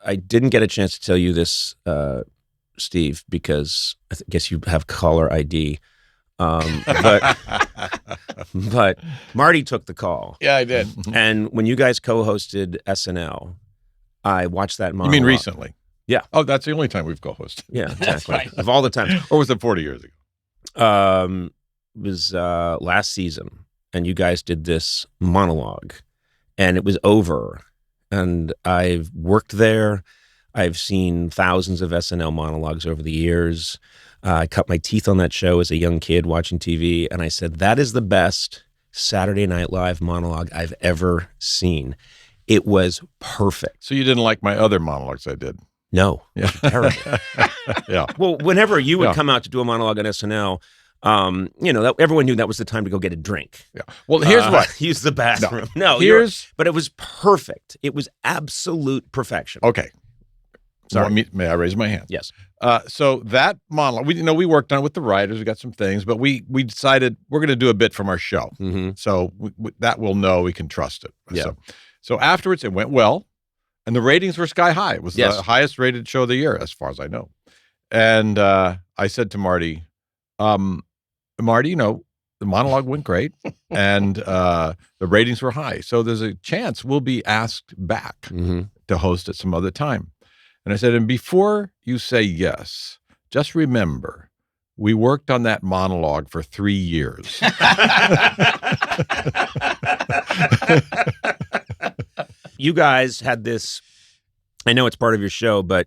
I didn't get a chance to tell you this, Steve, because I guess you have caller ID. But Marty took the call. Yeah, I did. And when you guys co-hosted SNL, I watched that monologue. You mean recently? Yeah. Oh, that's the only time we've co-hosted. Yeah, exactly. That's right. Of all the times. Or was it 40 years ago? It was last season, and you guys did this monologue, and it was over. And I've worked there. I've seen thousands of SNL monologues over the years. I cut my teeth on that show as a young kid watching TV, and I said, that is the best Saturday Night Live monologue I've ever seen. It was perfect. So you didn't like my other monologues I did? No, Yeah. terrible. Yeah. Well, whenever you would Yeah. come out to do a monologue on SNL, everyone knew that was the time to go get a drink. Yeah. Well, here's what. Use the bathroom. No, but it was perfect. It was absolute perfection. Okay. Sorry. May I raise my hand? Yes. So that monologue, we worked on it with the writers. We got some things, but we decided we're going to do a bit from our show. Mm-hmm. So that we'll know we can trust it. Yeah. So afterwards, it went well, and the ratings were sky high. It was Yes. the highest rated show of the year, as far as I know. And I said to Marty, Marty, the monologue went great, and the ratings were high. So there's a chance we'll be asked back to host at some other time. And I said, and before you say yes, just remember, we worked on that monologue for 3 years. You guys had this, I know it's part of your show, but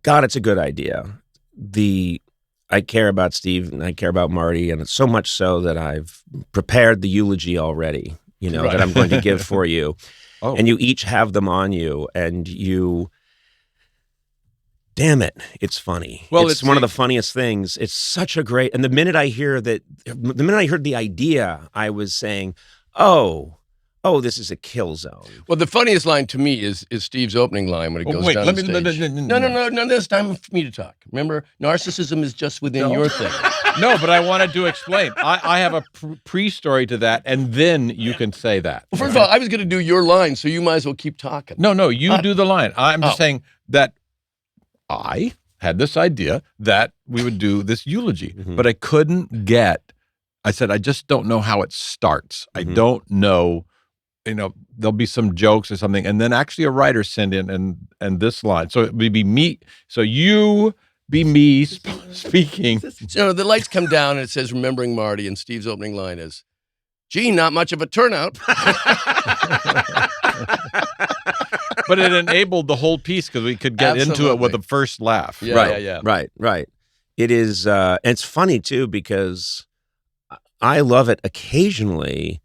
God, it's a good idea. I care about Steve and I care about Marty, and it's so much so that I've prepared the eulogy already, Right. that I'm going to give for you. Oh. And you each have them on you, and damn it, it's funny. Well, it's one of the funniest things. It's such a great, and the minute I heard the idea, I was saying, oh, this is a kill zone. Well, the funniest line to me is Steve's opening line when it goes down the stage. No, there's time for me to talk. Remember, narcissism is just within your thing. No, but I wanted to explain. I have a pre-story to that, and then you can say that. Well, first of all, I was going to do your line, so you might as well keep talking. No, you do the line. I'm just saying that I had this idea that we would do this eulogy, but I couldn't I said, I just don't know how it starts. I don't know, there'll be some jokes or something. And then actually a writer sent in and this line. So it would be me. So you be me speaking. So the lights come down and it says, remembering Marty, and Steve's opening line is, gee, not much of a turnout. But it enabled the whole piece because we could get into it with the first laugh. Yeah. Right. It is, and it's funny too, because I love it. Occasionally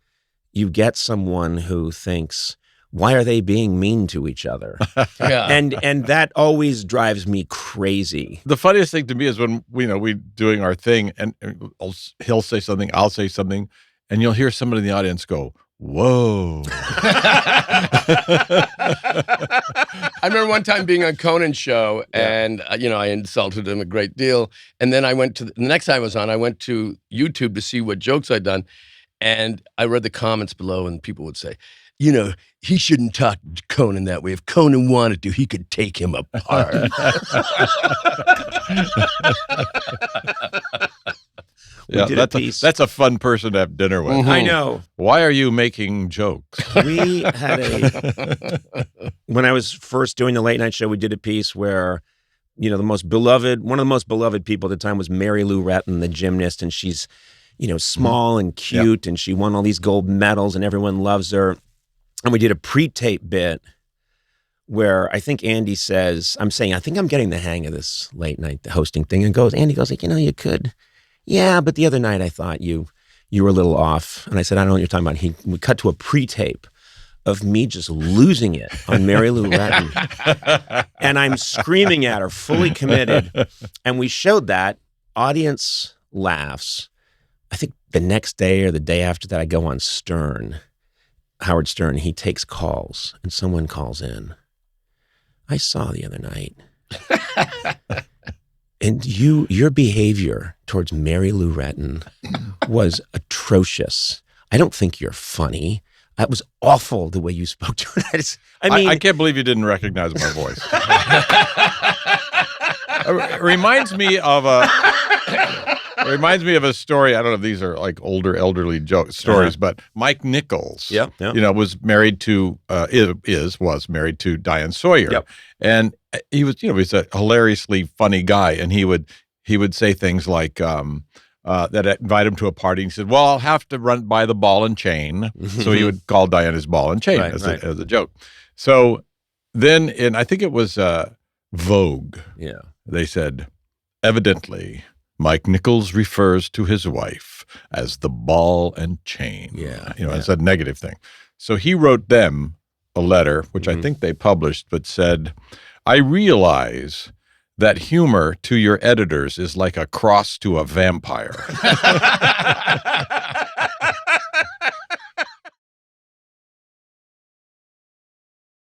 you get someone who thinks, why are they being mean to each other? Yeah. And that always drives me crazy. The funniest thing to me is when we doing our thing, and he'll say something, I'll say something, and you'll hear somebody in the audience go, "Whoa!" I remember one time being on Conan's show, and I insulted him a great deal. And then the next time I was on, I went to YouTube to see what jokes I'd done, and I read the comments below, and people would say, he shouldn't talk to Conan that way. If Conan wanted to, he could take him apart. Yeah, that's a fun person to have dinner with. I know. Why are you making jokes? We had when I was first doing the late night show, we did a piece where, one of the most beloved people at the time was Mary Lou Retton, the gymnast, and she's, small and cute, and she won all these gold medals, and everyone loves her. And we did a pre-tape bit where I think Andy says, I think I'm getting the hang of this late night hosting thing, and Andy goes like, you could. Yeah, but the other night I thought you were a little off. And I said, I don't know what you're talking about. We cut to a pre-tape of me just losing it on Mary Lou Retton. And I'm screaming at her, fully committed. And we showed that. Audience laughs. I think the next day or the day after that, I go on Howard Stern. He takes calls, and someone calls in. I saw the other night. And your behavior towards Mary Lou Retton was atrocious. I don't think you're funny. It was awful the way you spoke to her. I can't believe you didn't recognize my voice. It reminds me of a story. I don't know if these are like older elderly stories, but Mike Nichols, was married to was married to Diane Sawyer, and he was he's a hilariously funny guy, and he would say things like that invite him to a party. And he said, "Well, I'll have to run by the ball and chain," so he would call Diane his ball and chain as a joke. So then, I think it was Vogue. Yeah, they said, evidently, Mike Nichols refers to his wife as the ball and chain. It's a negative thing. So he wrote them a letter, which I think they published, but said, "I realize that humor to your editors is like a cross to a vampire."